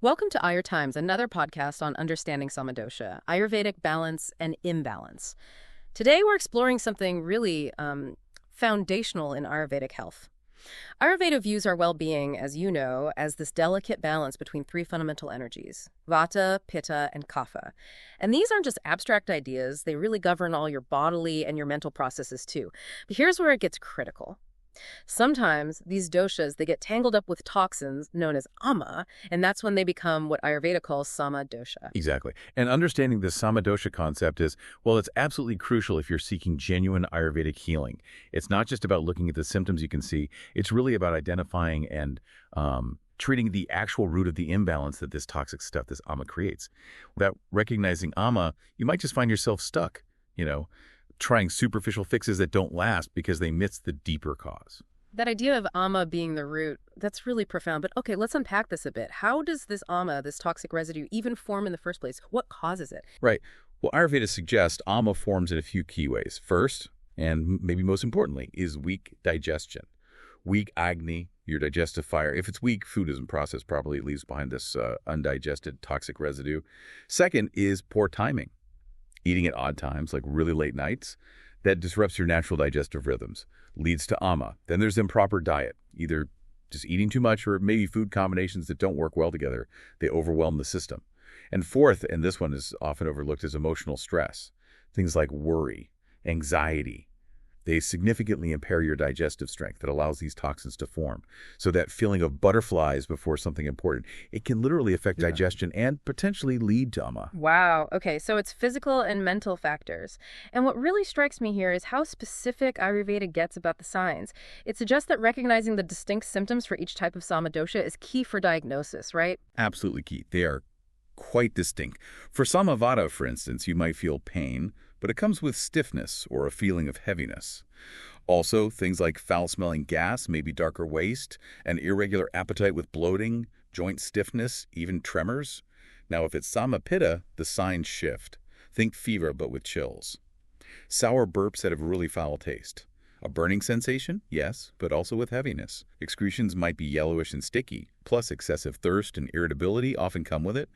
Welcome to Ayur Times, another podcast on understanding Sama Dosha, Ayurvedic balance and imbalance. Today we're exploring something really foundational in Ayurvedic health. Ayurveda views our well-being, as you know, as this delicate balance between three fundamental energies, Vata, Pitta, and Kapha. And these aren't just abstract ideas, they really govern all your bodily and your mental processes too. But here's where it gets critical. Sometimes these doshas, they get tangled up with toxins known as ama, and that's when they become what Ayurveda calls Sama Dosha. Exactly. And understanding the Sama Dosha concept is, well, it's absolutely crucial if you're seeking genuine Ayurvedic healing. It's not just about looking at the symptoms you can see. It's really about identifying and treating the actual root of the imbalance that this toxic stuff, this ama, creates. Without recognizing ama, you might just find yourself stuck, trying superficial fixes that don't last because they miss the deeper cause. That idea of ama being the root, that's really profound. But okay, let's unpack this a bit. How does this ama, this toxic residue, even form in the first place? What causes it? Right. Well, Ayurveda suggests ama forms in a few key ways. First, and maybe most importantly, is weak digestion. Weak Agni, your digestive fire. If it's weak, food isn't processed properly. It leaves behind this undigested toxic residue. Second is poor timing. Eating at odd times, like really late nights, that disrupts your natural digestive rhythms, leads to ama. Then there's improper diet, either just eating too much or maybe food combinations that don't work well together. They overwhelm the system. And fourth, and this one is often overlooked, is emotional stress. Things like worry, anxiety. They significantly impair your digestive strength that allows these toxins to form. So that feeling of butterflies before something important, it can literally affect digestion and potentially lead to ama. Wow. Okay, so it's physical and mental factors. And what really strikes me here is how specific Ayurveda gets about the signs. It suggests that recognizing the distinct symptoms for each type of Sama Dosha is key for diagnosis, right? Absolutely key. They are quite distinct. For Sama Vata, for instance, you might feel pain, but it comes with stiffness or a feeling of heaviness. Also, things like foul-smelling gas, maybe darker waist, an irregular appetite with bloating, joint stiffness, even tremors. Now, if it's Sama Pitta, the signs shift. Think fever, but with chills. Sour burps that have really foul taste. A burning sensation? Yes, but also with heaviness. Excretions might be yellowish and sticky, plus excessive thirst and irritability often come with it.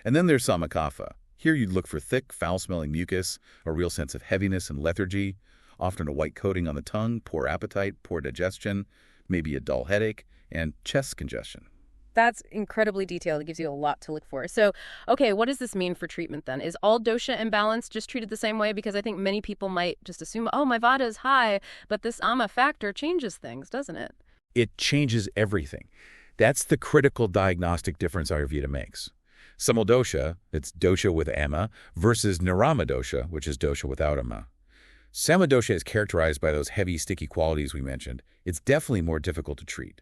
And then there's Sama Kapha. Here you'd look for thick, foul-smelling mucus, a real sense of heaviness and lethargy, often a white coating on the tongue, poor appetite, poor digestion, maybe a dull headache, and chest congestion. That's incredibly detailed. It gives you a lot to look for. So, okay, what does this mean for treatment then? Is all dosha imbalance just treated the same way? Because I think many people might just assume, oh, my Vata is high, but this ama factor changes things, doesn't it? It changes everything. That's the critical diagnostic difference Ayurveda makes. Sama Dosha, it's dosha with ama, versus nirama dosha, which is dosha without ama. Sama Dosha is characterized by those heavy, sticky qualities we mentioned. It's definitely more difficult to treat.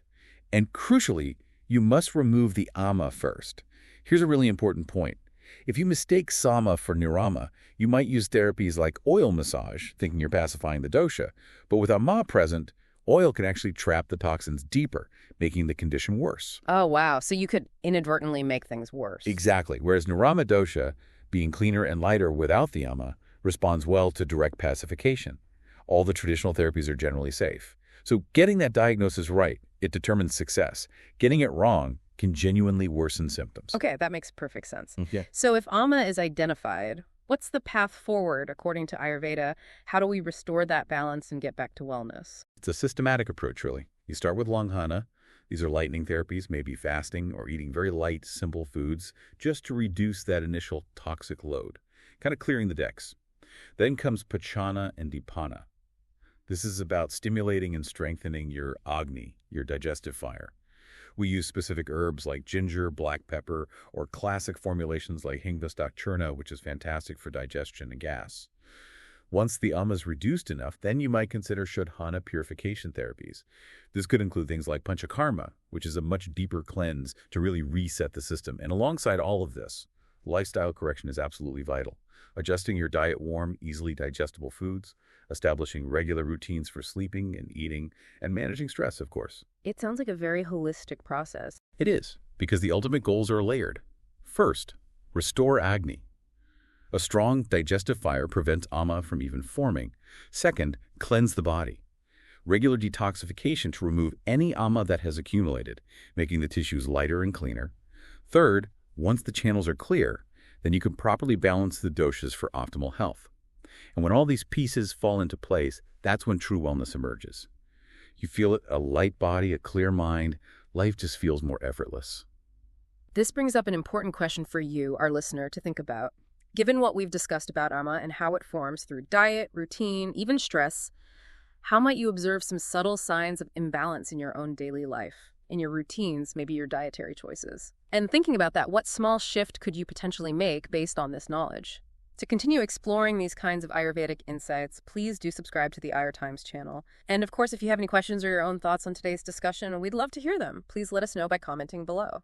And crucially, you must remove the ama first. Here's a really important point. If you mistake Sama for nirama, you might use therapies like oil massage, thinking you're pacifying the dosha. But with ama present, oil can actually trap the toxins deeper, making the condition worse. Oh, wow. So you could inadvertently make things worse. Exactly. Whereas nirama dosha, being cleaner and lighter without the ama, responds well to direct pacification. All the traditional therapies are generally safe. So getting that diagnosis right, it determines success. Getting it wrong can genuinely worsen symptoms. Okay, that makes perfect sense. Yeah. So if ama is identified, what's the path forward according to Ayurveda? How do we restore that balance and get back to wellness? It's a systematic approach, really. You start with langhana. These are lightening therapies, maybe fasting or eating very light, simple foods, just to reduce that initial toxic load, kind of clearing the decks. Then comes pachana and deepana. This is about stimulating and strengthening your Agni, your digestive fire. We use specific herbs like ginger, black pepper, or classic formulations like hingvastak churna, which is fantastic for digestion and gas. Once the ama is reduced enough, then you might consider shodhana purification therapies. This could include things like panchakarma, which is a much deeper cleanse to really reset the system. And alongside all of this, lifestyle correction is absolutely vital. Adjusting your diet warm, easily digestible foods, establishing regular routines for sleeping and eating, and managing stress, of course. It sounds like a very holistic process. It is, because the ultimate goals are layered. First, restore Agni. A strong digestive fire prevents ama from even forming. Second, cleanse the body. Regular detoxification to remove any ama that has accumulated, making the tissues lighter and cleaner. Third, Once the channels are clear, then you can properly balance the doshas for optimal health. And when all these pieces fall into place, that's when true wellness emerges. You feel it, a light body, a clear mind. Life just feels more effortless. This brings up an important question for you, our listener, to think about. Given what we've discussed about ama and how it forms through diet, routine, even stress, how might you observe some subtle signs of imbalance in your own daily life, in your routines, maybe your dietary choices? And thinking about that, what small shift could you potentially make based on this knowledge? To continue exploring these kinds of Ayurvedic insights, please do subscribe to the Ayur Times channel. And of course, if you have any questions or your own thoughts on today's discussion, we'd love to hear them. Please let us know by commenting below.